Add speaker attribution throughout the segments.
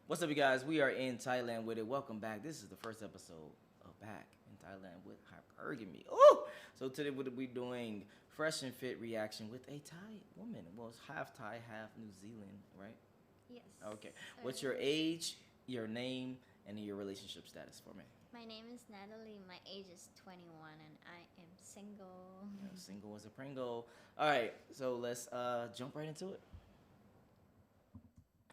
Speaker 1: What's up, you guys? We are in Thailand with it. Welcome back. This is the first episode of Back in Thailand with Hypergamy. Ooh! So today we'll be doing fresh and fit reaction with a Thai woman. Well, it's half Thai, half New Zealand, right?
Speaker 2: Yes.
Speaker 1: Okay. What's your age, your name, and your relationship status for me?
Speaker 2: My name is Natalie. My age is 21 and I am single.
Speaker 1: Single as a Pringle. All right. So let's jump right into it.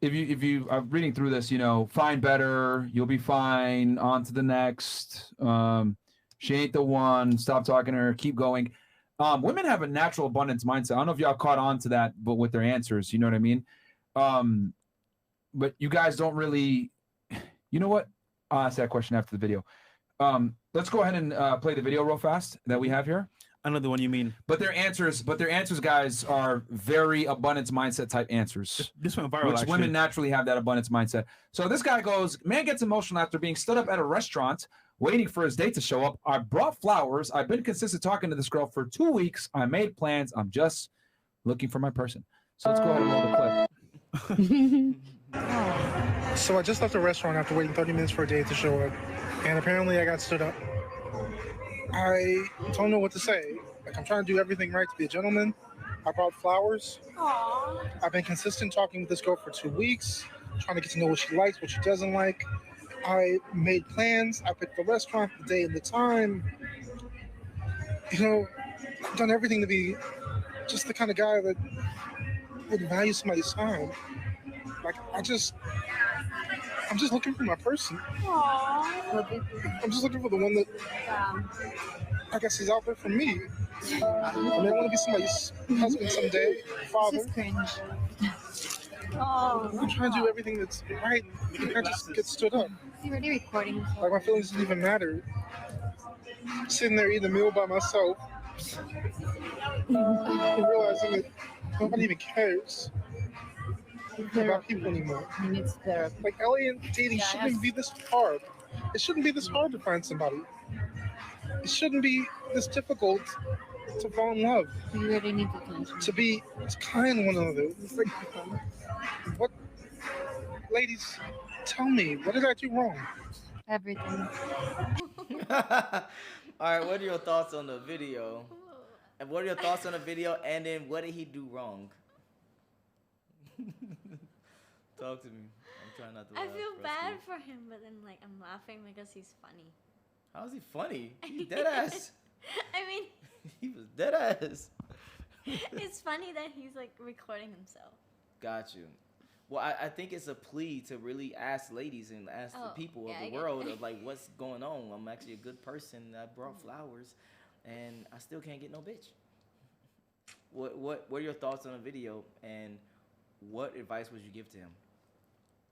Speaker 3: If you are reading through this, find better, you'll be fine, on to the next. She ain't the one, stop talking to her, keep going. Women have a natural abundance mindset. I don't know if y'all caught on to that, but with their answers, you know what I mean? But you guys don't really, you know what? I'll ask that question after the video. Let's go ahead and play the video real fast that we have here.
Speaker 4: I know the one you mean.
Speaker 3: But their answers, guys, are very abundance mindset type answers.
Speaker 4: This went viral,
Speaker 3: which
Speaker 4: actually.
Speaker 3: women naturally have that abundance mindset. So this guy goes, man gets emotional after being stood up at a restaurant, waiting for his date to show up. I brought flowers. I've been consistent talking to this girl for 2 weeks. I made plans. I'm just looking for my person. So let's go ahead and roll the clip.
Speaker 5: So I just left the restaurant after waiting 30 minutes for a date to show up, and apparently I got stood up. I don't know what to say. Like, I'm trying to do everything right to be a gentleman. I brought flowers.
Speaker 2: Aww.
Speaker 5: I've been consistent talking with this girl for 2 weeks, trying to get to know what she likes, what she doesn't like. I made plans. I picked the restaurant, the day, and the time. I've done everything to be just the kind of guy that would value somebody's time. Like, I'm just looking for my person.
Speaker 2: Aww.
Speaker 5: I'm just looking for the one that I guess is out there for me. I want to be somebody's husband someday, father.
Speaker 2: This is cringe. Oh.
Speaker 5: I'm trying to do everything that's right. I just get stood up.
Speaker 2: Is he already recording this?
Speaker 5: Like, my feelings didn't even matter. Sitting there eating a meal by myself, and realizing that nobody even cares about people anymore.
Speaker 2: He needs therapy.
Speaker 5: Like, alien dating shouldn't be this hard. It shouldn't be this hard to find somebody. It shouldn't be this difficult to fall in love.
Speaker 2: You really need attention.
Speaker 5: To be kind to one another. It's like, what? Ladies, tell me, what did I do wrong?
Speaker 2: Everything.
Speaker 1: All right. What are your thoughts on the video? And what are your thoughts on the video? And then what did he do wrong? Talk to me. I'm trying not to
Speaker 2: I
Speaker 1: laugh.
Speaker 2: feel
Speaker 1: Rescue.
Speaker 2: bad for him, but then I'm laughing because he's funny.
Speaker 1: How is he funny? He's dead ass.
Speaker 2: I mean,
Speaker 1: He was dead ass.
Speaker 2: it's funny that he's recording himself.
Speaker 1: Got you. Well, I think it's a plea to really ask ladies and ask the people
Speaker 2: yeah,
Speaker 1: of
Speaker 2: I
Speaker 1: the
Speaker 2: get
Speaker 1: world
Speaker 2: it.
Speaker 1: of what's going on. I'm actually a good person. I brought flowers, and I still can't get no bitch. What are your thoughts on the video, and what advice would you give to him?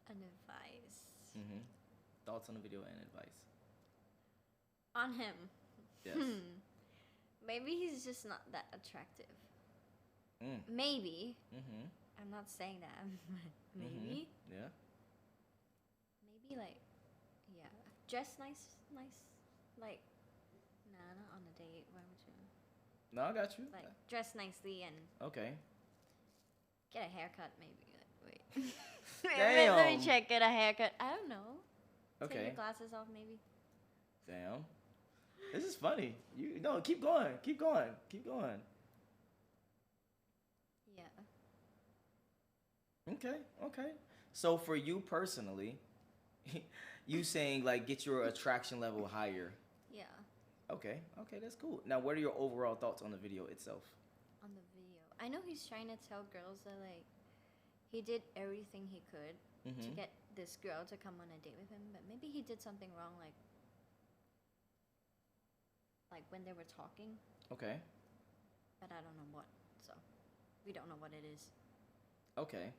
Speaker 2: An advice.
Speaker 1: Mm-hmm. Thoughts on the video and advice.
Speaker 2: On him.
Speaker 1: Yes.
Speaker 2: Maybe he's just not that attractive. Maybe.
Speaker 1: Mm-hmm.
Speaker 2: I'm not saying that. Maybe.
Speaker 1: Mm-hmm. Yeah.
Speaker 2: Maybe dress nice. Like, nah, not on a date. Why would you?
Speaker 1: No, I got you.
Speaker 2: Dress nicely and
Speaker 1: Okay.
Speaker 2: get a haircut. Maybe. Wait.
Speaker 1: Damn.
Speaker 2: Let me check. Get a haircut. I don't know. Take
Speaker 1: Okay.
Speaker 2: your glasses off, maybe.
Speaker 1: Damn. This is funny. Keep going. Keep going. Keep going.
Speaker 2: Yeah.
Speaker 1: Okay. So for you personally, you saying get your attraction level higher.
Speaker 2: Yeah.
Speaker 1: Okay, that's cool. Now, what are your overall thoughts on the video itself?
Speaker 2: On the video, I know he's trying to tell girls that he did everything he could to get this girl to come on a date with him, but maybe he did something wrong, like when they were talking.
Speaker 1: Okay.
Speaker 2: But I don't know what, so we don't know what it is.
Speaker 1: Okay.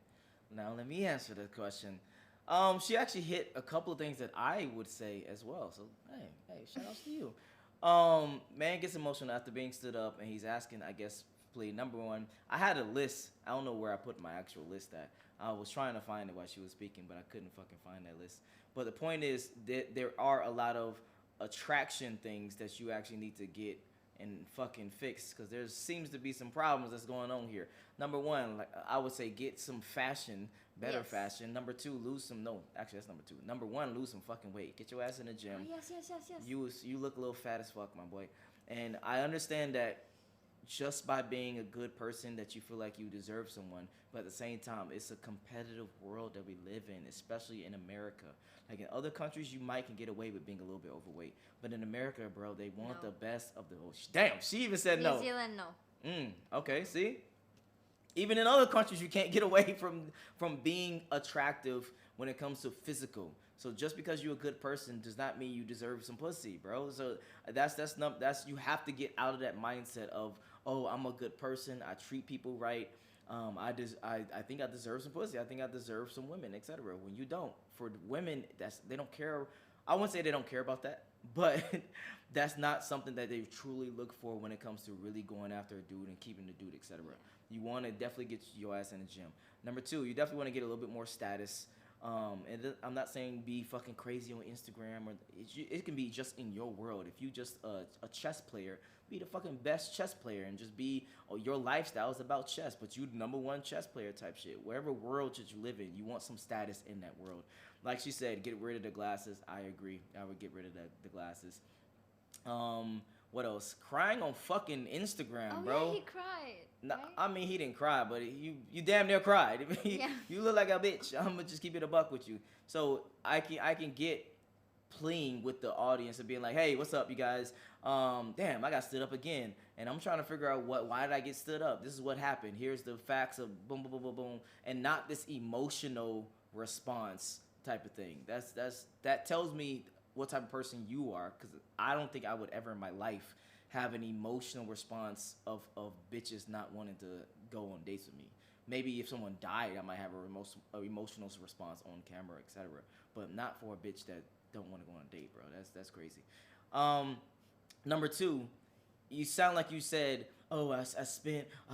Speaker 1: Now let me answer the question. She actually hit a couple of things that I would say as well. So hey, shout outs to you. Man gets emotional after being stood up, and he's asking, I guess, play number one. I had a list. I don't know where I put my actual list at. I was trying to find it while she was speaking, but I couldn't fucking find that list. But the point is that there are a lot of attraction things that you actually need to get and fucking fix, because there seems to be some problems that's going on here. Number one, I would say get some fashion better
Speaker 2: Yes.
Speaker 1: fashion. Number two, lose some. No, actually, that's number two. Number one, lose some fucking weight. Get your ass in the
Speaker 2: Oh,
Speaker 1: gym.
Speaker 2: yes.
Speaker 1: You look a little fat as fuck, my boy. And I understand that just by being a good person that you feel like you deserve someone, but at the same time it's a competitive world that we live in, especially in America. Like in other countries you might can get away with being a little bit overweight, but in America, bro, they want
Speaker 2: No.
Speaker 1: the best of the damn, she even said
Speaker 2: New
Speaker 1: no.
Speaker 2: Zealand, no.
Speaker 1: Okay, see, even in other countries you can't get away from being attractive when it comes to physical. So just because you're a good person does not mean you deserve some pussy, bro. So that's you have to get out of that mindset of, oh, I'm a good person, I treat people right, I think I deserve some pussy, I think I deserve some women, etc. When you don't. For women, they don't care. I wouldn't say they don't care about that, but that's not something that they truly look for when it comes to really going after a dude and keeping the dude, etc. You want to definitely get your ass in the gym. Number two, you definitely want to get a little bit more status. I'm not saying be fucking crazy on Instagram, or it can be just in your world. If you just a chess player, be the fucking best chess player and just be, your lifestyle is about chess, but you number one chess player type shit. Wherever world that you live in, you want some status in that world. Like she said, get rid of the glasses. I agree. I would get rid of the glasses. What else? Crying on fucking Instagram, bro.
Speaker 2: Yeah, he cried.
Speaker 1: No,
Speaker 2: right?
Speaker 1: I mean he didn't cry, but you damn near cried.
Speaker 2: Yeah.
Speaker 1: You look like a bitch. I'm gonna just keep it a buck with you. So I can get pleading with the audience and being like, hey, what's up, you guys? Damn, I got stood up again, and I'm trying to figure out why did I get stood up? This is what happened. Here's the facts of boom, boom, boom, boom, boom, and not this emotional response type of thing. That tells me what type of person you are, because I don't think I would ever in my life have an emotional response of bitches not wanting to go on dates with me. Maybe if someone died, I might have a emotional response on camera, etc. But not for a bitch that don't want to go on a date, bro. That's crazy. Number two, you sound like you said, oh, I was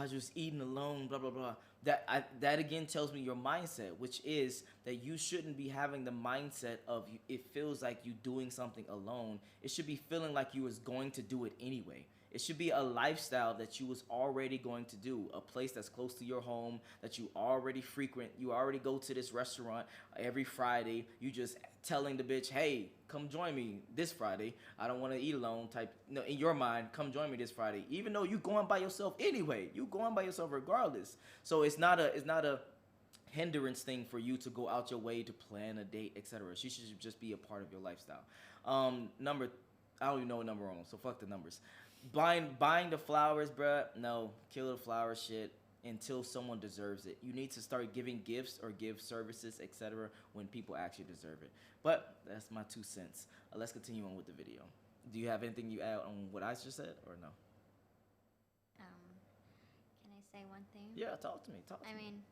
Speaker 1: just eating alone, blah, blah, blah. That again tells me your mindset, which is that you shouldn't be having the mindset of it feels like you doing something alone. It should be feeling like you was going to do it anyway. It should be a lifestyle that you was already going to do, a place that's close to your home, that you already frequent. You already go to this restaurant every Friday. You just telling the bitch, hey, come join me this Friday. I don't want to eat alone type. No, in your mind, come join me this Friday. Even though you going by yourself anyway. You going by yourself regardless. So it's not a hindrance thing for you to go out your way to plan a date, etc. She should just be a part of your lifestyle. I don't even know what number on, so fuck the numbers. Buying the flowers, bruh, no, kill the flower shit until someone deserves it. You need to start giving gifts or give services, etc. when people actually deserve it. But that's my 2 cents. Let's continue on with the video. Do you have anything you add on what I just said, or no?
Speaker 2: Can I say one thing?
Speaker 1: Yeah, talk to me.
Speaker 2: I mean,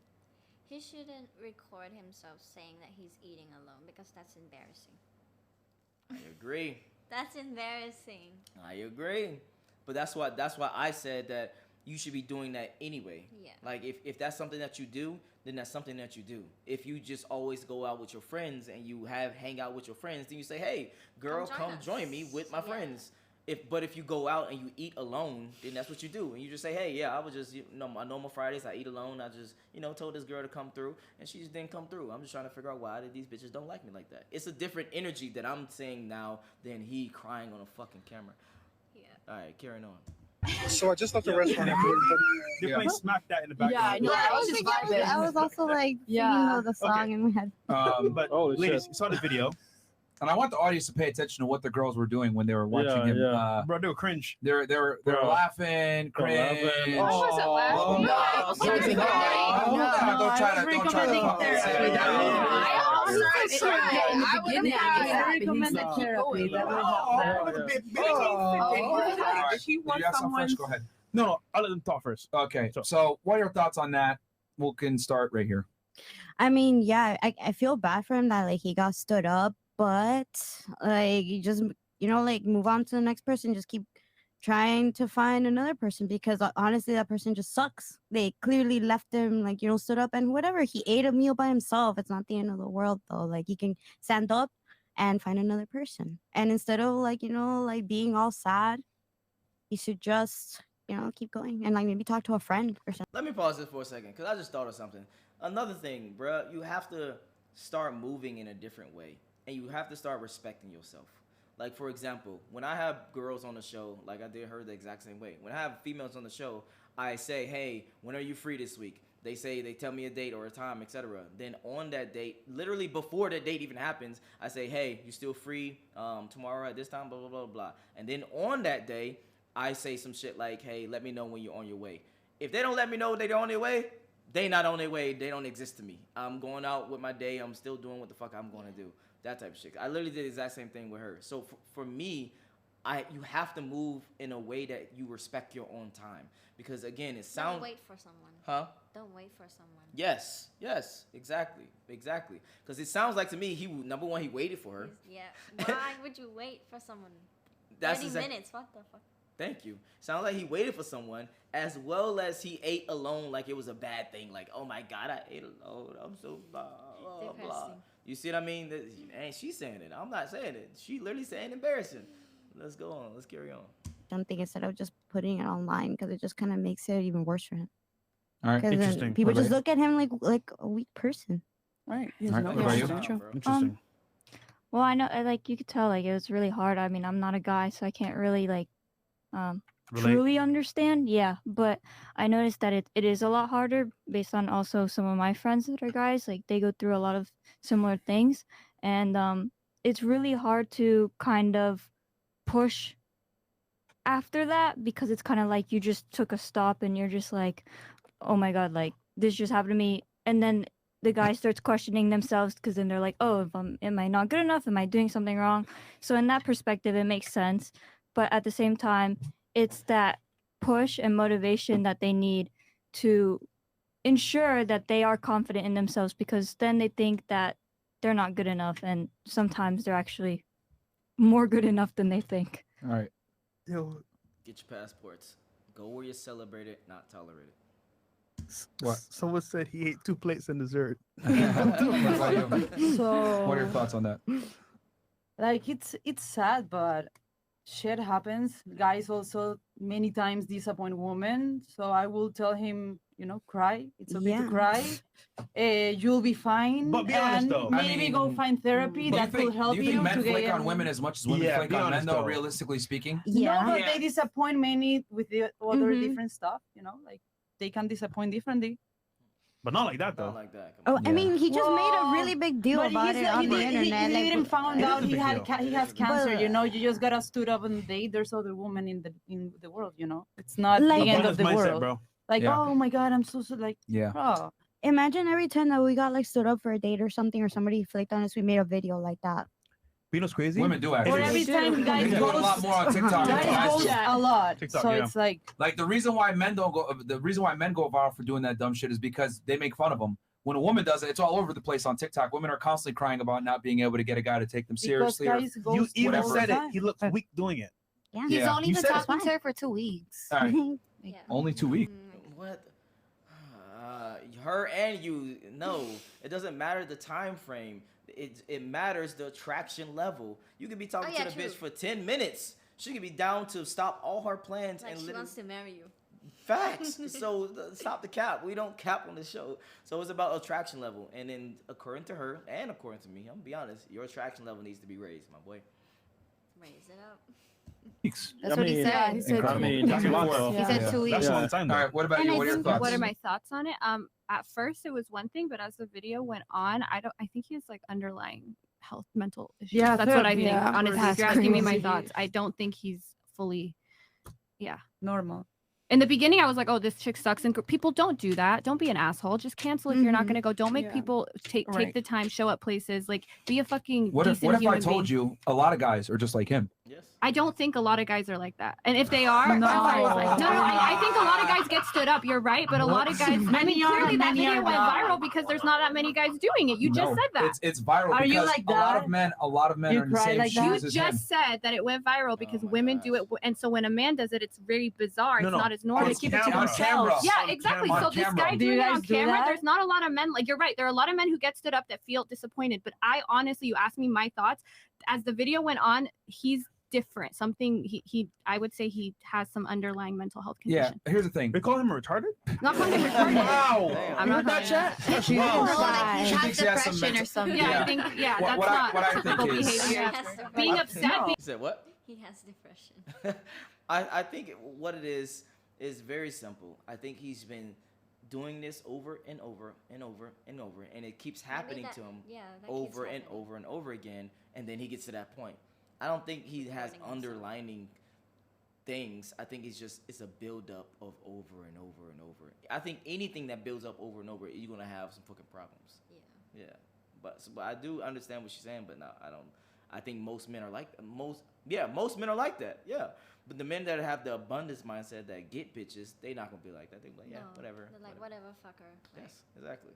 Speaker 2: he shouldn't record himself saying that he's eating alone, because that's embarrassing.
Speaker 1: I agree.
Speaker 2: That's embarrassing.
Speaker 1: I agree. But that's why I said that you should be doing that anyway.
Speaker 2: Yeah.
Speaker 1: Like if that's something that you do, then that's something that you do. If you just always go out with your friends and you hang out with your friends, then you say, hey, girl, come join me with my friends. But if you go out and you eat alone, then that's what you do. And you just say, hey, yeah, I was just, my normal Fridays, I eat alone. I just, told this girl to come through, and she just didn't come through. I'm just trying to figure out why these bitches don't like me like that. It's a different energy that I'm saying now than he crying on a fucking camera.
Speaker 2: Yeah.
Speaker 1: All right, carrying on.
Speaker 5: So I just left the restaurant after
Speaker 4: They play Smack That in the background.
Speaker 6: Yeah, I know. I was just vibing.
Speaker 7: I was also like singing the song in my head.
Speaker 4: But ladies, you saw the video.
Speaker 3: And I want the audience to pay attention to what the girls were doing when they were watching him.
Speaker 4: Yeah. Bro, they were cringe.
Speaker 3: They were laughing, cringe.
Speaker 6: I wasn't laughing.
Speaker 3: Don't try to.
Speaker 6: I would have recommended therapy. That would help.
Speaker 3: If you want someone, go ahead.
Speaker 4: No, I'll let them talk first.
Speaker 3: Okay. So, what are your thoughts on that? We can start right here.
Speaker 7: I mean, yeah, I feel bad for him that like he got stood up, but like you just like move on to the next person. Just keep trying to find another person, because honestly, that person just sucks. They clearly left him like stood up, and whatever, he ate a meal by himself. It's not the end of the world though. Like he can stand up and find another person, and instead of like being all sad, you should just keep going and like maybe talk to a friend or something.
Speaker 1: Let me pause this for a second, because I just thought of something. another thing, bruh, you have to start moving in a different way, and you have to start respecting yourself. Like, for example, when I have girls on the show, like I did her the exact same way. When I have females on the show, I say, hey, when are you free this week? They tell me a date or a time, etc. Then on that date, literally before the date even happens, I say, hey, you still free tomorrow at this time, blah, blah, blah, blah. And then on that day, I say some shit like, hey, let me know when you're on your way. If they don't let me know they're on their way, they not on their way. They don't exist to me. I'm going out with my day. I'm still doing what the fuck I'm going to do. That type of shit. I literally did the exact same thing with her. So for me, you have to move in a way that you respect your own time. Because again, it sounds...
Speaker 2: Don't wait for someone.
Speaker 1: Huh?
Speaker 2: Don't wait for someone.
Speaker 1: Yes, exactly. Because it sounds like to me, number one, he waited for her.
Speaker 2: Yeah. Why would you wait for someone?
Speaker 1: That's
Speaker 2: 30 minutes. What the fuck?
Speaker 1: Thank you. Sounds like he waited for someone, as well as he ate alone like it was a bad thing. Like, oh my God, I ate alone. I'm so blah, blah, blah. You see what I mean? And she's saying it. I'm not saying it. She literally saying embarrassing. Let's go on. Let's carry on.
Speaker 7: Don't think instead of just putting it online, because it just kind of makes it even worse for him.
Speaker 3: All right.
Speaker 4: Interesting.
Speaker 7: People just look at him like a weak person.
Speaker 6: Right.
Speaker 3: All right. What about you?
Speaker 6: True.
Speaker 4: Interesting.
Speaker 8: Well, I know, like, you could tell, like, it was really hard. I mean, I'm not a guy, so I can't really, like, truly understand. Yeah, but I noticed that it is a lot harder based on also some of my friends that are guys. Like, they go through a lot of similar things, and it's really hard to kind of push after that, because it's kind of like you just took a stop and you're just like, oh my God, like, this just happened to me. And then the guy starts questioning themselves, because then they're like, oh, am I not good enough? Am I doing something wrong? So in that perspective, it makes sense. But at the same time, it's that push and motivation that they need to ensure that they are confident in themselves, because then they think that they're not good enough, and sometimes they're actually more good enough than they think.
Speaker 3: All right.
Speaker 4: Yo,
Speaker 1: Get your passports. Go where you're celebrated, not tolerated.
Speaker 3: What?
Speaker 4: Someone said he ate 2 plates and dessert.
Speaker 3: What about you?
Speaker 6: So
Speaker 3: What are your thoughts on that?
Speaker 6: like it's sad, but shit happens. Guys also many times disappoint women. So I will tell him, cry. It's okay to cry. You'll be fine.
Speaker 4: But be honest,
Speaker 6: and
Speaker 4: though.
Speaker 6: maybe go find therapy that will help
Speaker 3: do you think men
Speaker 6: to
Speaker 3: flake
Speaker 6: get
Speaker 3: on women as much as women
Speaker 4: Yeah,
Speaker 3: flake
Speaker 4: be
Speaker 3: on men,
Speaker 4: honest,
Speaker 3: though,
Speaker 4: though.
Speaker 3: realistically speaking?
Speaker 6: No, but
Speaker 4: Yeah.
Speaker 6: they disappoint many with the other different stuff. Like they can disappoint differently.
Speaker 4: But not like that, though.
Speaker 1: Not like that. Come
Speaker 7: Oh,
Speaker 1: on.
Speaker 7: I mean, he just made a really big deal
Speaker 6: But
Speaker 7: about it on the internet.
Speaker 6: He
Speaker 7: like,
Speaker 6: didn't found
Speaker 4: It is
Speaker 6: out
Speaker 4: a
Speaker 6: he
Speaker 4: big
Speaker 6: had
Speaker 4: deal.
Speaker 6: he has cancer. You just gotta stood up and date. There's other women in the world. It's not
Speaker 7: Like-
Speaker 6: the end of
Speaker 4: Abundance
Speaker 6: the
Speaker 4: mindset,
Speaker 6: world.
Speaker 4: bro.
Speaker 6: Like,
Speaker 3: Yeah.
Speaker 6: oh my God, I'm so like,
Speaker 3: Yeah.
Speaker 6: bro.
Speaker 7: Imagine every time that we got like stood up for a date or something, or somebody flaked on us, we made a video like that.
Speaker 4: You know what's crazy?
Speaker 3: Women do
Speaker 6: Or
Speaker 3: actually.
Speaker 6: every time guys
Speaker 3: They do it a lot
Speaker 6: post,
Speaker 3: more on TikTok.
Speaker 6: guys
Speaker 3: Guys
Speaker 6: post
Speaker 3: do.
Speaker 6: a lot.
Speaker 4: TikTok,
Speaker 6: So
Speaker 4: yeah.
Speaker 6: it's like,
Speaker 3: Like the reason why men go viral for doing that dumb shit is because they make fun of them. When a woman does it, it's all over the place on TikTok. Women are constantly crying about not being able to get a guy to take them
Speaker 6: because
Speaker 3: seriously.
Speaker 6: guys
Speaker 4: You
Speaker 6: ghost
Speaker 4: even
Speaker 3: whatever.
Speaker 4: said it.
Speaker 6: time.
Speaker 4: He looks weak doing it.
Speaker 7: Yeah.
Speaker 9: He's
Speaker 3: Yeah.
Speaker 9: only
Speaker 3: You
Speaker 9: been
Speaker 3: said
Speaker 9: talking
Speaker 7: it's
Speaker 9: to her for 2 weeks.
Speaker 3: All right.
Speaker 2: Yeah.
Speaker 3: Only 2 weeks.
Speaker 1: What? Her and you, no. It doesn't matter the time frame. It matters the attraction level. You could be talking
Speaker 2: yeah,
Speaker 1: to the
Speaker 2: true.
Speaker 1: bitch for 10 minutes. She could be down to stop all her plans
Speaker 2: Like
Speaker 1: and
Speaker 2: she
Speaker 1: literally
Speaker 2: wants to marry you.
Speaker 1: facts. So stop the cap. We don't cap on the show. So it's about attraction level. And then according to her and according to me, I'm gonna be honest, your attraction level needs to be raised, my boy.
Speaker 2: Raise it up.
Speaker 3: Weeks.
Speaker 9: That's what he said.
Speaker 6: he said
Speaker 4: I mean, that's a lot, though.
Speaker 9: He said
Speaker 3: Yeah.
Speaker 9: 2 weeks.
Speaker 4: That's a long time, though.
Speaker 3: All right. What about
Speaker 7: And
Speaker 3: you?
Speaker 7: I
Speaker 3: What are your
Speaker 7: think
Speaker 3: thoughts?
Speaker 10: What are my thoughts on it? At first it was one thing, but as the video went on, I think he has like underlying mental issues.
Speaker 6: Yeah,
Speaker 10: That's what I
Speaker 6: therapy,
Speaker 10: think.
Speaker 6: yeah.
Speaker 10: Honestly, if
Speaker 6: That's
Speaker 10: you're asking me my
Speaker 6: crazy.
Speaker 10: thoughts, I don't think he's fully,
Speaker 6: normal.
Speaker 10: In the beginning, I was like, "Oh, this chick sucks," and people don't do that. Don't be an asshole. Just cancel if you're not
Speaker 7: Mhm.
Speaker 10: gonna go. Don't make
Speaker 6: Yeah.
Speaker 10: people take
Speaker 6: Right.
Speaker 10: the time, show up places. Like, be a fucking
Speaker 3: What if
Speaker 10: decent
Speaker 3: I
Speaker 10: human
Speaker 3: told
Speaker 10: being.
Speaker 3: you a lot of guys are just like him?
Speaker 1: Yes.
Speaker 10: I don't think a lot of guys are like that. And if they are,
Speaker 6: No.
Speaker 10: I think a lot of guys get stood up. You're right, but a lot of guys. I mean,
Speaker 6: Many are,
Speaker 10: clearly that
Speaker 6: many
Speaker 10: video
Speaker 6: are
Speaker 10: went
Speaker 6: not.
Speaker 10: viral because there's not that many guys doing it. You just
Speaker 3: No,
Speaker 10: said that.
Speaker 3: It's viral
Speaker 6: Are you
Speaker 3: because
Speaker 6: like
Speaker 3: a lot
Speaker 6: that?
Speaker 3: of men
Speaker 6: You
Speaker 3: are in the
Speaker 6: cry
Speaker 3: same
Speaker 6: like that?
Speaker 10: You
Speaker 3: shoes as him.
Speaker 10: just said that it went viral because
Speaker 1: my
Speaker 10: women do
Speaker 1: gosh.
Speaker 10: it, and so when a man does it, it's very bizarre.
Speaker 4: No,
Speaker 10: It's
Speaker 4: no.
Speaker 10: not as normal.
Speaker 4: On
Speaker 10: They keep it to
Speaker 4: camera.
Speaker 3: On
Speaker 10: themselves.
Speaker 3: camera.
Speaker 10: Yeah,
Speaker 4: On
Speaker 10: exactly.
Speaker 4: camera.
Speaker 10: So
Speaker 3: On
Speaker 10: this
Speaker 3: camera.
Speaker 10: guy
Speaker 6: Do you
Speaker 10: doing it
Speaker 6: guys
Speaker 10: on
Speaker 6: do
Speaker 10: camera,
Speaker 6: that?
Speaker 10: there's not a lot of men. Like, you're right. There are a lot of men who get stood up that feel disappointed. But I honestly, you asked me my thoughts. As the video went on, he's different. Something he I would say he has some underlying mental health condition.
Speaker 3: Yeah, here's the thing.
Speaker 4: We call him retarded?
Speaker 10: Not calling him retarded.
Speaker 4: Wow.
Speaker 10: I'm not
Speaker 4: that
Speaker 10: calling
Speaker 4: chat?
Speaker 10: him
Speaker 4: That's
Speaker 7: She's
Speaker 4: wow.
Speaker 7: a guy.
Speaker 9: He
Speaker 3: She
Speaker 9: has
Speaker 3: thinks he has some
Speaker 9: depression or
Speaker 3: mental-
Speaker 9: something.
Speaker 10: Yeah,
Speaker 3: Yeah.
Speaker 10: I think that's
Speaker 3: What I
Speaker 10: not
Speaker 3: think
Speaker 10: typical
Speaker 3: is-
Speaker 2: He
Speaker 10: behavior.
Speaker 2: has depression.
Speaker 10: Being upset,
Speaker 6: No.
Speaker 1: You said what?
Speaker 2: He has depression.
Speaker 1: I think what it is very simple. I think he's been doing this over and over and over and over, and it keeps happening
Speaker 2: that-
Speaker 1: to him
Speaker 2: yeah, that keeps
Speaker 1: over and
Speaker 2: happening.
Speaker 1: over and over again, and then he gets to that point. I don't think he has
Speaker 2: Supporting himself.
Speaker 1: underlining things. I think it's a buildup of over and over and over. I think anything that builds up over and over, you're gonna have some fucking problems.
Speaker 2: Yeah.
Speaker 1: Yeah, but I do understand what she's saying, but no, I don't. I think most men are like most men are like that. Yeah, but the men that have the abundance mindset that get bitches, they not gonna be like that. They be like, yeah,
Speaker 2: No,
Speaker 1: whatever.
Speaker 2: They're like, whatever, fuck her. Like,
Speaker 1: Yes, exactly.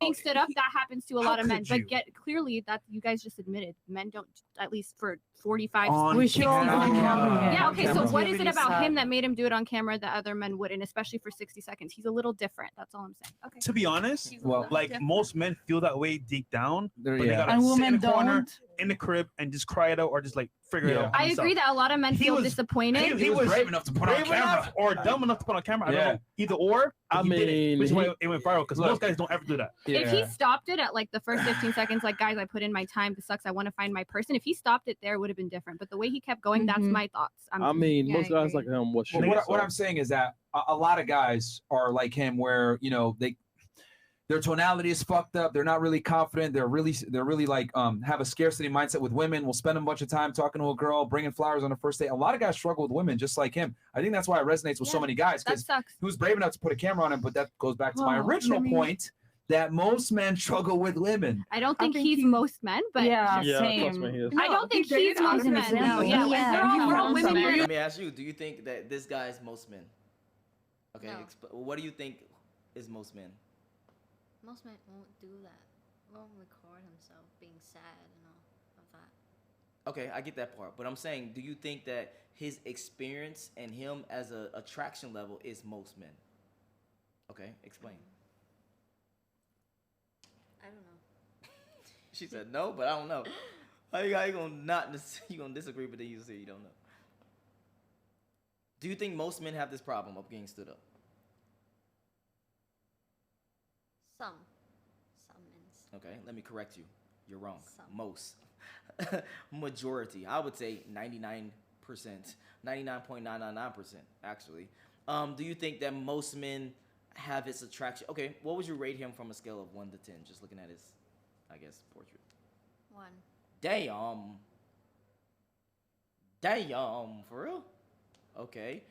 Speaker 10: being stood up, that happens to a
Speaker 4: How
Speaker 10: lot of men.
Speaker 4: could
Speaker 10: But
Speaker 4: you?
Speaker 10: get clearly that you guys just admitted men don't, at least for 45.
Speaker 4: On
Speaker 6: We should all
Speaker 4: camera.
Speaker 6: on camera.
Speaker 10: Yeah, okay, so
Speaker 6: Camera's
Speaker 10: what is
Speaker 6: really
Speaker 10: it about
Speaker 6: sad.
Speaker 10: him that made him do it on camera that other men wouldn't, especially for 60 seconds? He's a little different. That's all I'm saying. Okay.
Speaker 4: To be honest,
Speaker 10: He's a
Speaker 3: well,
Speaker 10: little
Speaker 4: like
Speaker 10: different.
Speaker 4: most men feel that way deep down,
Speaker 3: There-
Speaker 4: but they
Speaker 3: yeah.
Speaker 4: gotta
Speaker 6: And
Speaker 4: sit in
Speaker 6: women
Speaker 4: the corner
Speaker 6: don't.
Speaker 4: in the crib and just cry it out or just like figure it
Speaker 3: Yeah.
Speaker 4: out.
Speaker 10: I
Speaker 4: himself.
Speaker 10: agree that a lot of men
Speaker 4: He
Speaker 10: feel
Speaker 4: was-
Speaker 10: disappointed.
Speaker 3: He was brave enough to put on
Speaker 4: brave
Speaker 3: camera.
Speaker 4: enough or dumb enough to put on camera. I
Speaker 3: Yeah.
Speaker 4: don't know. Either or.
Speaker 11: I
Speaker 4: but he did it,
Speaker 11: mean,
Speaker 4: which is why
Speaker 11: he-
Speaker 4: it went viral because
Speaker 3: Look.
Speaker 4: most guys don't ever do that.
Speaker 10: If he stopped it at like the first 15 seconds, like, guys, I put in my time. This sucks. I want to find my person. If he stopped it there, it would have been different. But the way he kept going, that's
Speaker 6: Mhm.
Speaker 10: my thoughts.
Speaker 11: I mean,
Speaker 2: Yeah,
Speaker 11: most
Speaker 2: I
Speaker 11: guys
Speaker 2: agree.
Speaker 11: like him was
Speaker 3: Well,
Speaker 11: shit.
Speaker 3: what I'm saying is that a lot of guys are like him, where their tonality is fucked up. They're not really confident. They're really like have a scarcity mindset with women. Will spend a bunch of time talking to a girl, bringing flowers on the first date. A lot of guys struggle with women, just like him. I think that's why it resonates with so
Speaker 10: Yeah,
Speaker 3: many guys,
Speaker 10: That
Speaker 3: because
Speaker 10: sucks.
Speaker 3: he was brave enough to put a camera on him. But that goes back to my
Speaker 6: Well,
Speaker 3: original
Speaker 6: I mean-
Speaker 3: point that most men struggle with women.
Speaker 10: I don't
Speaker 6: I
Speaker 10: think
Speaker 6: think
Speaker 10: he's
Speaker 6: he-
Speaker 10: most men, but
Speaker 6: Yeah,
Speaker 11: Yeah,
Speaker 6: same.
Speaker 11: trust me, he is.
Speaker 10: I don't think
Speaker 6: he dated
Speaker 10: he's most
Speaker 6: other
Speaker 10: men.
Speaker 6: men.
Speaker 10: No, yeah,
Speaker 7: Yeah,
Speaker 10: we're all
Speaker 6: he
Speaker 10: women
Speaker 6: found
Speaker 10: here.
Speaker 1: Let me ask you: do you think that this guy is most men? Okay,
Speaker 2: No.
Speaker 1: what do you think is most men?
Speaker 2: most men won't do that. Won't record himself being sad and all of that.
Speaker 1: Okay, I get that part, but I'm saying, do you think that his experience and him as a attraction level is most men? Okay, explain.
Speaker 2: I don't know.
Speaker 1: She said no, but I don't know. How you gonna not you gonna disagree, but then you say you don't know? Do you think most men have this problem of getting stood up?
Speaker 2: Some men's.
Speaker 1: Okay, let me correct you. You're wrong.
Speaker 2: Some.
Speaker 1: Most. Majority. I would say 99%. 99.999% actually. Do you think that most men have his attraction? Okay, what would you rate him from a scale of 1 to 10? Just looking at his, I guess, portrait.
Speaker 2: 1.
Speaker 1: Damn, for real? Okay.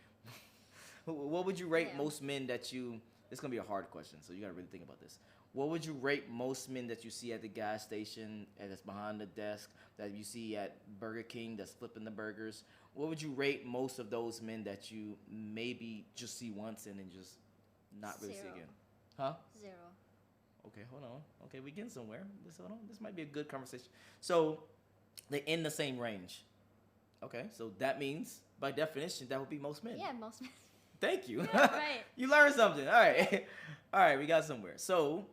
Speaker 1: What would you rate
Speaker 2: Damn.
Speaker 1: most men that you... It's going to be a hard question, so you got to really think about this. What would you rate most men that you see at the gas station, and that's behind the desk, that you see at Burger King, that's flipping the burgers? What would you rate most of those men that you maybe just see once and then just not really see
Speaker 2: 0.
Speaker 1: again? Huh?
Speaker 2: 0.
Speaker 1: Okay, hold on. Okay, we getting somewhere. Hold on. This might be a good conversation. So, they're in the same range. Okay, so that means, by definition, that would be most men.
Speaker 2: Yeah, most men.
Speaker 1: Thank you.
Speaker 2: Yeah, right.
Speaker 1: You learned something. All right. All right, we got somewhere. So,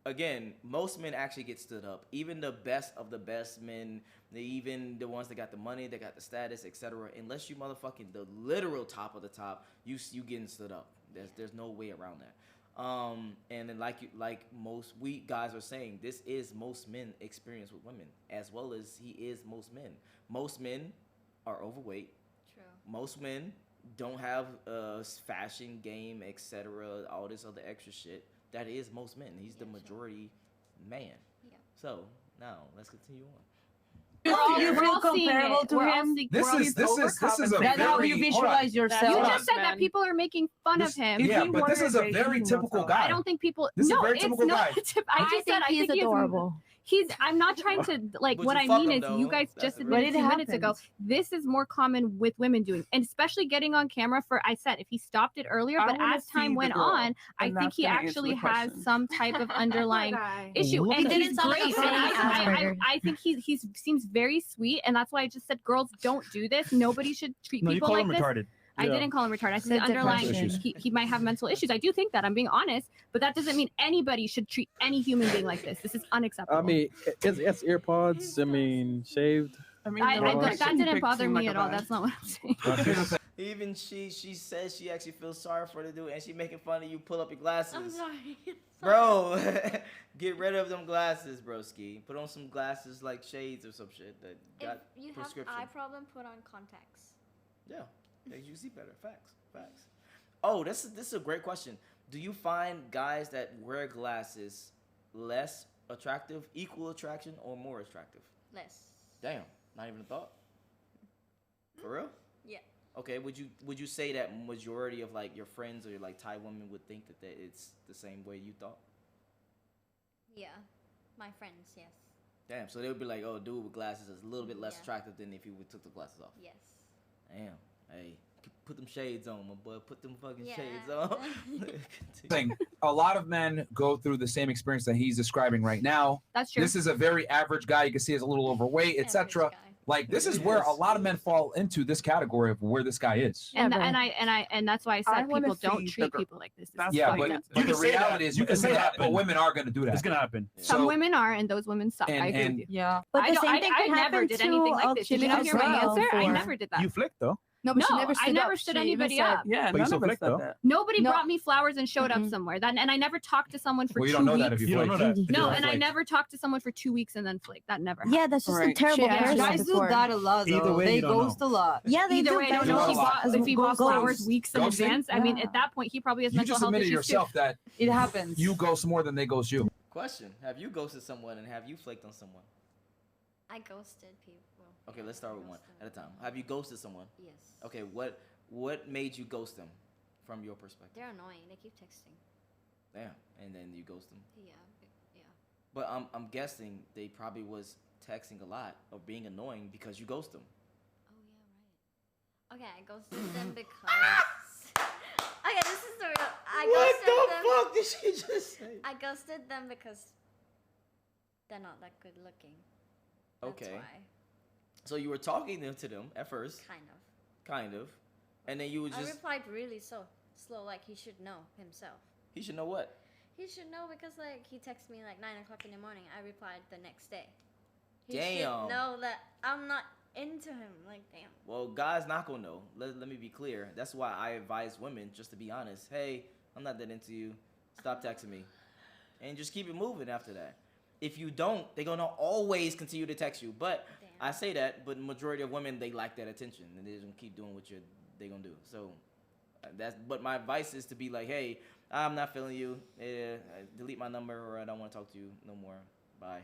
Speaker 1: again, most men actually get stood up. Even the best of the best men, even the ones that got the money, that got the status, etc. Unless you motherfucking the literal top of the top, you getting stood up. There's no way around that. And then like most we guys are saying, this is most men experience with women, as well as he is most men. Most men are overweight.
Speaker 2: True.
Speaker 1: Most men don't have a fashion game, etc., all this other extra shit. That is most men. He's the
Speaker 2: Yeah, sure.
Speaker 1: majority man.
Speaker 2: Yeah.
Speaker 1: So now let's continue on.
Speaker 6: You
Speaker 10: We're
Speaker 6: feel
Speaker 10: all seeing
Speaker 6: comparable
Speaker 10: it.
Speaker 6: to
Speaker 10: We're all
Speaker 6: him?
Speaker 10: seeing-
Speaker 3: This
Speaker 10: we're all-
Speaker 3: is a
Speaker 6: That's how
Speaker 3: very
Speaker 6: you
Speaker 3: hold on.
Speaker 6: visualize yourself.
Speaker 10: You
Speaker 9: That's
Speaker 10: just said that
Speaker 9: men.
Speaker 10: people are making fun of him.
Speaker 3: Yeah,
Speaker 6: you
Speaker 3: but this
Speaker 6: were
Speaker 3: is a
Speaker 6: raising
Speaker 3: very typical
Speaker 6: yourself.
Speaker 3: guy.
Speaker 10: I don't think people.
Speaker 3: This is a
Speaker 10: no,
Speaker 3: very
Speaker 10: it's
Speaker 3: typical
Speaker 10: not.
Speaker 3: guy.
Speaker 10: I just said I
Speaker 7: he's
Speaker 10: think he is
Speaker 7: adorable.
Speaker 10: I'm not trying to like.
Speaker 1: Would
Speaker 10: What
Speaker 1: you
Speaker 10: I
Speaker 1: fuck
Speaker 10: mean
Speaker 1: him,
Speaker 10: is,
Speaker 1: though?
Speaker 10: you guys
Speaker 1: That's
Speaker 10: just
Speaker 1: the
Speaker 10: admitted
Speaker 6: real-
Speaker 10: 2
Speaker 6: But it
Speaker 10: minutes ago.
Speaker 6: happens.
Speaker 10: This is more common with women doing, and especially getting on camera. For I said if he stopped it earlier,
Speaker 6: I
Speaker 10: but
Speaker 6: wanna
Speaker 10: as time
Speaker 6: see the
Speaker 10: went
Speaker 6: girl,
Speaker 10: on, I
Speaker 6: and
Speaker 10: think
Speaker 6: that's
Speaker 10: he
Speaker 6: gonna answer
Speaker 10: actually
Speaker 6: the
Speaker 10: has
Speaker 6: question.
Speaker 10: some type of underlying issue,
Speaker 11: What?
Speaker 10: and
Speaker 9: He didn't
Speaker 10: he's
Speaker 9: sound like
Speaker 10: great.
Speaker 9: a
Speaker 10: And
Speaker 7: Asperger's.
Speaker 10: I think he seems very sweet, and that's why I just said girls don't do this. Nobody should treat
Speaker 4: No, you
Speaker 10: people
Speaker 4: call
Speaker 10: like
Speaker 4: him
Speaker 10: this.
Speaker 4: retarded.
Speaker 10: I
Speaker 11: Yeah.
Speaker 10: didn't call him retarded. I said
Speaker 7: The
Speaker 10: underlying.
Speaker 11: depression.
Speaker 10: He might have mental issues. I do think that. I'm being honest, but that doesn't mean anybody should treat any human being like this. This is unacceptable.
Speaker 11: I mean, it's earpods. I mean, shaved.
Speaker 6: I mean,
Speaker 10: that didn't bother me at all. That's not what I'm saying.
Speaker 1: Even she says she actually feels sorry for the dude, and she making fun of you. Pull up your glasses.
Speaker 2: I'm sorry.
Speaker 1: Bro, get rid of them glasses, broski. Put on some glasses like shades or some shit that got
Speaker 2: If you
Speaker 1: prescription.
Speaker 2: have eye problem, put on contacts.
Speaker 1: Yeah, you see better. Facts. Oh, this is a great question. Do you find guys that wear glasses less attractive, equal attraction, or more attractive?
Speaker 2: Less.
Speaker 1: Damn, not even a thought. For real?
Speaker 2: Yeah.
Speaker 1: Okay, would you say that majority of like your friends or like Thai women would think that it's the same way you thought?
Speaker 2: Yeah, my friends, yes.
Speaker 1: Damn, so they would be like, oh, dude with glasses is a little bit less attractive than if he took the glasses off.
Speaker 2: Yes.
Speaker 1: Damn, hey, put them shades on, my boy. Put them fucking shades on.
Speaker 3: Thing. A lot of men go through the same experience that he's describing right now.
Speaker 10: That's true.
Speaker 3: This is a very average guy. You can see he's a little overweight, etc. Like this is where a lot of men fall into this category of where this guy is.
Speaker 10: And that's why I said people don't treat people like this.
Speaker 3: Yeah, but the reality is you can say that, but women are going to do that.
Speaker 4: It's going to happen.
Speaker 10: Some women are, and those women suck. I agree with you.
Speaker 6: Yeah.
Speaker 7: But
Speaker 10: I
Speaker 7: the same thing
Speaker 10: I
Speaker 7: could
Speaker 10: never
Speaker 7: happen
Speaker 10: did
Speaker 7: to
Speaker 10: anything like this. Did you not hear my answer? I never did that.
Speaker 4: You flicked though.
Speaker 6: No, but she never
Speaker 10: I
Speaker 6: stood
Speaker 10: never
Speaker 6: up.
Speaker 10: stood
Speaker 6: She even
Speaker 10: anybody
Speaker 6: said-
Speaker 10: up.
Speaker 6: Yeah,
Speaker 4: But you
Speaker 6: none
Speaker 4: still
Speaker 6: of us
Speaker 4: flicked,
Speaker 6: said
Speaker 4: though.
Speaker 6: that.
Speaker 10: Nobody brought me flowers and showed up somewhere. And I never talked to someone for
Speaker 3: Well, you
Speaker 10: 2
Speaker 3: don't know
Speaker 10: weeks.
Speaker 3: that if you
Speaker 4: You don't know that.
Speaker 10: No,
Speaker 3: If
Speaker 10: and I
Speaker 3: flaked.
Speaker 10: never talked to someone for 2 weeks and then flaked. That never happened.
Speaker 7: Yeah, that's just a terrible
Speaker 6: Yeah,
Speaker 7: person.
Speaker 6: guys do that a lot,
Speaker 4: Either
Speaker 6: though.
Speaker 4: way,
Speaker 6: They
Speaker 4: you don't
Speaker 6: ghost
Speaker 4: know.
Speaker 6: a lot.
Speaker 7: Yeah, they
Speaker 10: Either
Speaker 7: do.
Speaker 10: way, I don't know if he bought flowers weeks in
Speaker 3: Ghosting?
Speaker 10: advance. I mean, at that point, he probably has
Speaker 3: You
Speaker 10: mental
Speaker 3: just
Speaker 10: health
Speaker 3: admitted
Speaker 10: issues
Speaker 3: yourself
Speaker 10: too.
Speaker 3: that
Speaker 6: It happens.
Speaker 3: you ghost more than they ghost you.
Speaker 1: Question: have you ghosted someone and have you flaked on someone?
Speaker 2: I ghosted people.
Speaker 1: Okay, let's start with one at a time. Have you ghosted someone?
Speaker 2: Yes.
Speaker 1: Okay, what made you ghost them, from your perspective?
Speaker 2: They're annoying. They keep texting.
Speaker 1: Damn, and then you ghost them.
Speaker 2: Yeah.
Speaker 1: But I'm guessing they probably was texting a lot or being annoying because you ghost them.
Speaker 2: Oh yeah, right. Okay, I ghosted them because. Okay, this is the real.
Speaker 1: What the fuck did she just say?
Speaker 2: I ghosted them because they're not that good looking. That's
Speaker 1: Okay.
Speaker 2: why.
Speaker 1: So you were talking to them at first. Kind of. And then you would
Speaker 2: I
Speaker 1: just.
Speaker 2: replied really slow, like he should know himself.
Speaker 1: He should know what?
Speaker 2: He should know because like he texted me like 9 o'clock in the morning. I replied the next day. He
Speaker 1: Damn.
Speaker 2: should know that I'm not into him. Like damn.
Speaker 1: Well, guys not gonna know. Let me be clear. That's why I advise women, just to be honest. Hey, I'm not that into you. Stop texting me. And just keep it moving after that. If you don't, they're gonna always continue to text you. But I say that, but the majority of women, they like that attention, and they're just gonna keep doing what they gonna do. So but my advice is to be like, hey, I'm not feeling you. Delete my number, or I don't want to talk to you no more. Bye.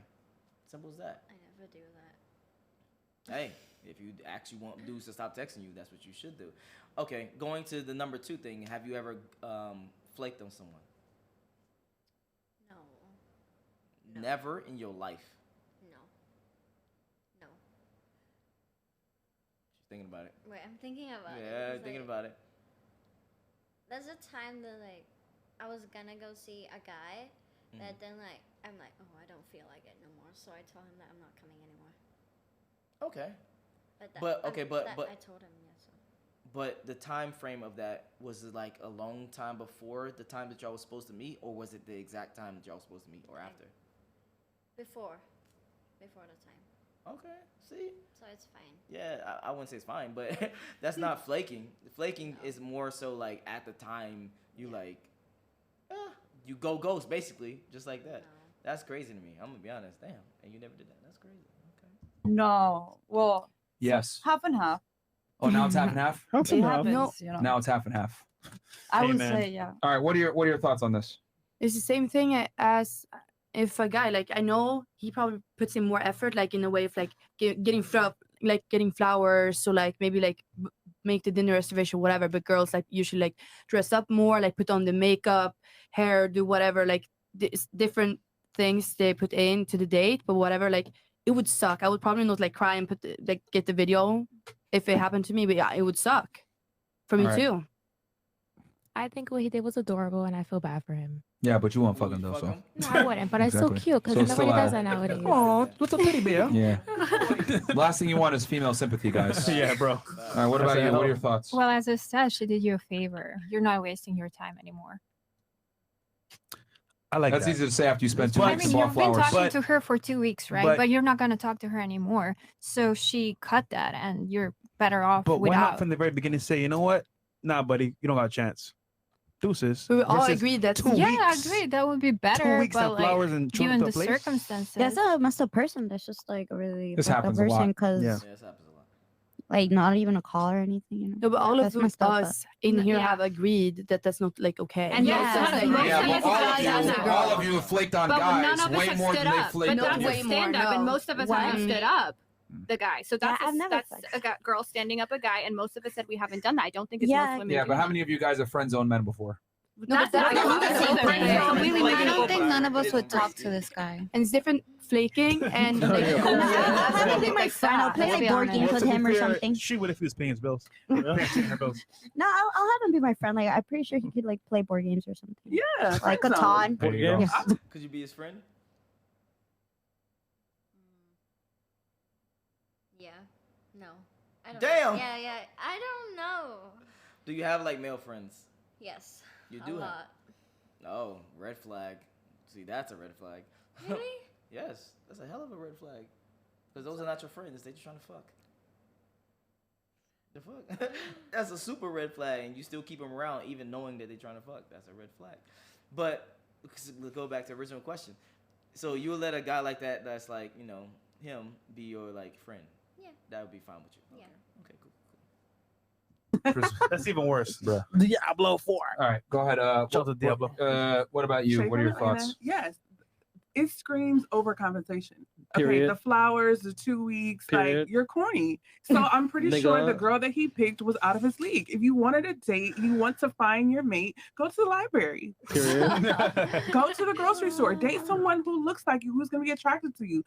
Speaker 1: Simple as that.
Speaker 2: I never do that.
Speaker 1: Hey, if you actually want dudes to stop texting you, that's what you should do. Okay, going to the number 2 thing. Have you ever flaked on someone?
Speaker 2: No.
Speaker 1: Never in your life.
Speaker 2: No.
Speaker 1: She's thinking about it.
Speaker 2: Wait, I'm thinking about it.
Speaker 1: Yeah,
Speaker 2: because,
Speaker 1: thinking
Speaker 2: like,
Speaker 1: about it.
Speaker 2: There's a time that like I was gonna go see a guy, that then like I'm like, oh, I don't feel like it no more. So I told him that I'm not coming anymore.
Speaker 1: Okay.
Speaker 2: But
Speaker 1: But
Speaker 2: I told him yes. So.
Speaker 1: But the time frame of that, was it like a long time before the time that y'all was supposed to meet, or was it the exact time that y'all was supposed to meet, or after?
Speaker 2: Before the time.
Speaker 1: Okay, see?
Speaker 2: So it's fine.
Speaker 1: Yeah, I wouldn't say it's fine, but that's not flaking. Flaking is more so like at the time you you go ghost basically, just like that.
Speaker 2: No.
Speaker 1: That's crazy to me. I'm gonna be honest. Damn, and you never did that. That's crazy. Okay.
Speaker 6: No. Well,
Speaker 3: Yes.
Speaker 6: half and half.
Speaker 3: Oh, now it's half and half.
Speaker 6: It happens, you know.
Speaker 3: Now it's half and half.
Speaker 6: I would
Speaker 4: Amen.
Speaker 6: say, yeah.
Speaker 3: All right. What are your thoughts on this?
Speaker 9: It's the same thing as if a guy, like, I know he probably puts in more effort, like in a way of like getting flowers, so like maybe like make the dinner reservation, whatever. But girls like usually like dress up more, like put on the makeup, hair, do whatever, like different things they put into the date. But whatever, like it would suck. I would probably not like cry and get the video if it happened to me. But yeah, it would suck for me too.
Speaker 11: I think what he did was adorable, and I feel bad for him.
Speaker 3: Yeah, but you won't fuck him though, so.
Speaker 11: No, I wouldn't, but it's so
Speaker 3: Exactly.
Speaker 11: cute because
Speaker 3: So it's
Speaker 11: nobody
Speaker 3: still,
Speaker 11: does that nowadays.
Speaker 4: Oh, little teddy bear.
Speaker 3: Yeah. Last thing you want is female sympathy, guys.
Speaker 4: Yeah, bro.
Speaker 3: All right. What about you? What are your thoughts?
Speaker 12: Well, as I said, she did you a favor. You're not wasting your time anymore.
Speaker 4: I like
Speaker 3: That's
Speaker 4: that.
Speaker 3: easy to say after you spend 2
Speaker 8: I
Speaker 3: weeks
Speaker 8: mean,
Speaker 3: to buy
Speaker 8: you've been
Speaker 3: flowers.
Speaker 8: talking to her for 2 weeks, right?
Speaker 4: but-
Speaker 8: But you're not gonna talk to her anymore. So she cut that, and you're better off
Speaker 4: But why not
Speaker 8: without.
Speaker 4: from the very beginning say, you know what? Nah, buddy, you don't got a chance. Deuces.
Speaker 9: We all
Speaker 4: Versus
Speaker 9: agree that
Speaker 4: 2
Speaker 8: Yeah,
Speaker 4: weeks.
Speaker 8: I agree. That would be better.
Speaker 4: 2 weeks
Speaker 8: but
Speaker 4: and flowers and showing
Speaker 8: given
Speaker 4: up
Speaker 8: the
Speaker 4: late.
Speaker 8: circumstances.
Speaker 7: That's a messed up person. That's just like a really
Speaker 3: This
Speaker 7: fucked up
Speaker 3: happens a lot.
Speaker 7: person because
Speaker 4: Yeah.
Speaker 1: Yeah, this happens a lot.
Speaker 7: like not even a call or anything. You know?
Speaker 9: No, but all
Speaker 7: That's
Speaker 9: of
Speaker 7: messed up,
Speaker 9: us in here
Speaker 10: Yeah.
Speaker 9: have agreed that that's not like okay.
Speaker 10: And
Speaker 8: Yeah,
Speaker 10: most
Speaker 8: that's
Speaker 10: of us,
Speaker 8: like-
Speaker 3: Yeah,
Speaker 10: most
Speaker 3: well,
Speaker 10: of us as a girl.
Speaker 3: all of you have flaked on
Speaker 10: But
Speaker 3: guys
Speaker 10: none of us
Speaker 3: way
Speaker 10: have
Speaker 3: more
Speaker 10: stood
Speaker 3: than they
Speaker 10: up.
Speaker 3: flaked
Speaker 10: But
Speaker 3: on
Speaker 10: that's
Speaker 3: you.
Speaker 10: a stand up, and most of us haven't
Speaker 7: Why?
Speaker 10: stood up the guy. So that's
Speaker 7: I've never
Speaker 10: that's
Speaker 7: flexed.
Speaker 10: a girl standing up a guy, and most of us said we haven't done that. I don't think it's
Speaker 7: Yeah.
Speaker 10: most women.
Speaker 3: Yeah,
Speaker 10: do
Speaker 3: but how
Speaker 10: that.
Speaker 3: many of you guys have friend zoned men before?
Speaker 9: No, but that's
Speaker 10: I don't
Speaker 9: different.
Speaker 10: think so.
Speaker 9: Yeah.
Speaker 10: Completely
Speaker 2: I don't think none of us
Speaker 1: It's
Speaker 2: would talk
Speaker 1: crazy.
Speaker 2: to this guy.
Speaker 9: And it's different flaking and like,
Speaker 4: Yeah.
Speaker 7: I'll have him be my friend. I'll play
Speaker 8: Let's
Speaker 7: like
Speaker 8: be
Speaker 7: board
Speaker 8: honest.
Speaker 7: games
Speaker 4: Well,
Speaker 7: with
Speaker 4: to be
Speaker 7: him or
Speaker 4: fair,
Speaker 7: something.
Speaker 4: She would if he was paying his bills. Paying her bills.
Speaker 7: No, I'll have him be my friend. Like I'm pretty sure he could like play board games or something.
Speaker 6: Yeah,
Speaker 7: Like
Speaker 6: friend zone.
Speaker 7: Catan.
Speaker 3: There you go.
Speaker 9: Yeah.
Speaker 1: Could you be his friend?
Speaker 2: Yeah. No. I don't
Speaker 1: Damn.
Speaker 2: Know. Yeah. I don't know.
Speaker 1: Do you have like male friends?
Speaker 2: Yes.
Speaker 1: You
Speaker 2: a
Speaker 1: do have.
Speaker 2: lot.
Speaker 1: Oh, red flag. See, that's a red flag.
Speaker 2: Really?
Speaker 1: Yes, that's a hell of a red flag. Because those are not your friends. They just trying to fuck. The fuck? That's a super red flag, and you still keep them around even knowing that they're trying to fuck. That's a red flag. But let's go back to the original question. So you would let a guy like that, that's like, you know, him, be your like friend.
Speaker 2: Yeah.
Speaker 1: That would be fine with you.
Speaker 2: Yeah.
Speaker 1: Okay, cool.
Speaker 4: That's even worse.
Speaker 3: Bruh.
Speaker 4: Diablo 4.
Speaker 3: All right, go ahead.
Speaker 4: Shout out to Diablo.
Speaker 3: What about you?
Speaker 6: Shay
Speaker 3: What are your
Speaker 6: from Atlanta?
Speaker 3: thoughts?
Speaker 6: Yes. It screams overcompensation. Okay,
Speaker 12: Period.
Speaker 6: the flowers, the 2 weeks,
Speaker 12: Period.
Speaker 6: like you're corny. So I'm pretty sure the
Speaker 12: Nigga.
Speaker 6: girl that he picked was out of his league. If you wanted a date, you want to find your mate, go to the library.
Speaker 12: Period.
Speaker 6: Go to the grocery store. Date someone who looks like you, who's gonna be attracted to you.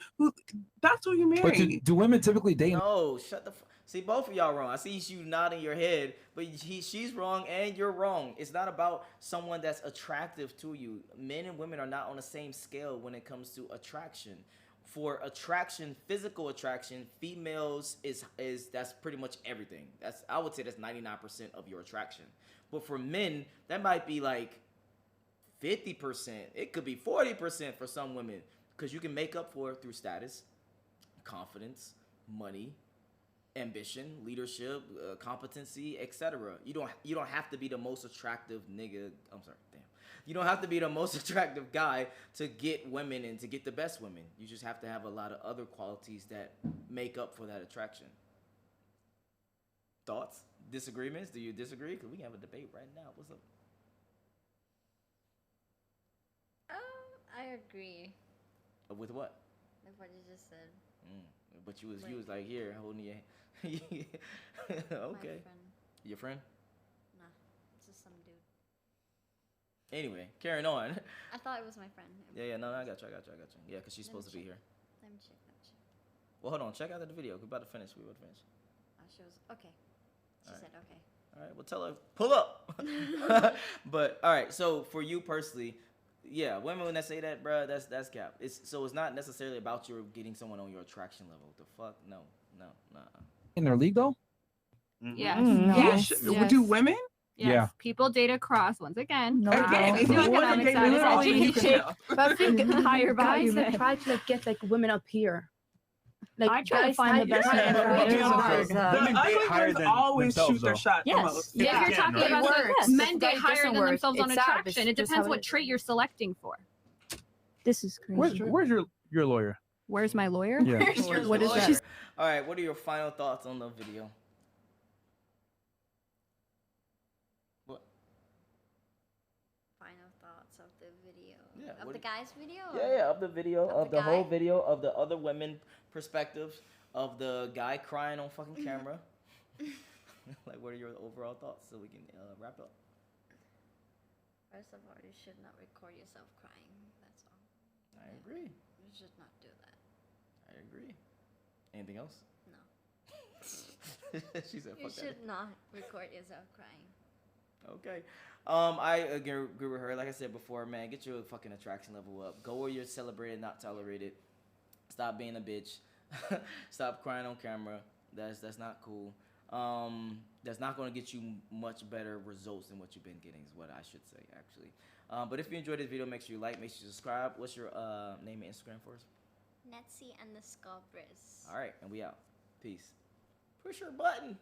Speaker 6: That's who you
Speaker 3: But
Speaker 6: marry.
Speaker 3: do women typically date?
Speaker 1: No, shut the. See, both of y'all wrong. I see you nodding your head, but she's wrong and you're wrong. It's not about someone that's attractive to you. Men and women are not on the same scale when it comes to attraction. For attraction, physical attraction, females is that's pretty much everything. I would say that's 99% of your attraction. But for men, that might be like 50%. It could be 40% for some women, because you can make up for it through status, confidence, money, ambition, leadership, competency, etc. You don't have to be the most attractive nigga. I'm sorry, damn. You don't have to be the most attractive guy to get women and to get the best women. You just have to have a lot of other qualities that make up for that attraction. Thoughts? Disagreements? Do you disagree? Because we can have a debate right now. What's up?
Speaker 2: I agree
Speaker 1: With what?
Speaker 2: with what you just said.
Speaker 1: But you was like here holding your okay.
Speaker 2: My friend.
Speaker 1: Your friend?
Speaker 2: Nah, it's just some dude.
Speaker 1: Anyway, carrying on.
Speaker 2: I thought it was my friend.
Speaker 1: Yeah, no, I got you. Yeah, because she's supposed to be here.
Speaker 2: Let me check.
Speaker 1: Well, hold on. Check out the video. We're about to finish.
Speaker 2: She was okay. She
Speaker 1: All right.
Speaker 2: said okay.
Speaker 1: All right, well, tell her, pull up. But, all right, so for you personally, yeah, women, when they say that, bruh, that's cap. It's not necessarily about you getting someone on your attraction level. The fuck? No.
Speaker 3: In their league, though?
Speaker 10: Yes.
Speaker 8: No.
Speaker 10: Yes.
Speaker 6: Would do women?
Speaker 10: Yes.
Speaker 3: Yeah.
Speaker 10: People date across once again.
Speaker 8: No.
Speaker 6: Again, if
Speaker 10: The
Speaker 6: you want to
Speaker 10: economic
Speaker 6: date
Speaker 10: side is
Speaker 6: literally, you can
Speaker 10: education.
Speaker 6: tell.
Speaker 9: But I think
Speaker 8: Higher value
Speaker 9: guys that
Speaker 8: men.
Speaker 9: try to like get like women up here. Like
Speaker 8: I try to
Speaker 9: guys
Speaker 8: find the best
Speaker 9: try-
Speaker 8: man for
Speaker 9: Yeah.
Speaker 8: it.
Speaker 6: The
Speaker 4: Women date
Speaker 6: ugly
Speaker 4: higher
Speaker 6: ones
Speaker 4: than
Speaker 6: always
Speaker 4: themselves,
Speaker 6: shoot their
Speaker 4: though.
Speaker 6: shot the
Speaker 8: Yes.
Speaker 6: most.
Speaker 10: If you're
Speaker 4: Yeah,
Speaker 10: talking
Speaker 4: right.
Speaker 10: about
Speaker 9: It works.
Speaker 10: men date
Speaker 9: It
Speaker 10: higher
Speaker 9: doesn't
Speaker 10: than
Speaker 9: work.
Speaker 10: themselves on
Speaker 9: It's sad, but
Speaker 10: attraction.
Speaker 9: it's
Speaker 10: It
Speaker 9: just
Speaker 10: depends
Speaker 9: how
Speaker 10: what
Speaker 9: it is.
Speaker 10: trait you're selecting for.
Speaker 8: This is crazy.
Speaker 4: Where's your lawyer?
Speaker 10: Where's my lawyer?
Speaker 4: Yeah.
Speaker 10: What is that?
Speaker 1: All right, what are your final thoughts on the video? What?
Speaker 2: Final thoughts of the video.
Speaker 1: Yeah,
Speaker 2: Of
Speaker 1: what
Speaker 2: the
Speaker 1: do
Speaker 2: guy's video?
Speaker 1: Yeah, of the video,
Speaker 2: Of
Speaker 1: of
Speaker 2: the
Speaker 1: the whole
Speaker 2: guy?
Speaker 1: video, of the other women perspectives, of the guy crying on fucking camera. Like, what are your overall thoughts so we can wrap up?
Speaker 2: First of all, you should not record yourself crying. That's all.
Speaker 1: I agree.
Speaker 2: You should not do that.
Speaker 1: I agree. Anything else?
Speaker 2: No.
Speaker 1: She said,
Speaker 2: You
Speaker 1: fuck that.
Speaker 2: should not record yourself crying.
Speaker 1: Okay. I agree with her. Like I said before, man, get your fucking attraction level up. Go where you're celebrated, not tolerated. Stop being a bitch. Stop crying on camera. That's not cool. that's not going to get you much better results than what you've been getting, is what I should say, actually. But if you enjoyed this video, make sure you like, make sure you subscribe. What's your name and Instagram for us?
Speaker 2: Netsy_Briz.
Speaker 1: All right, and we out. Peace. Push your button.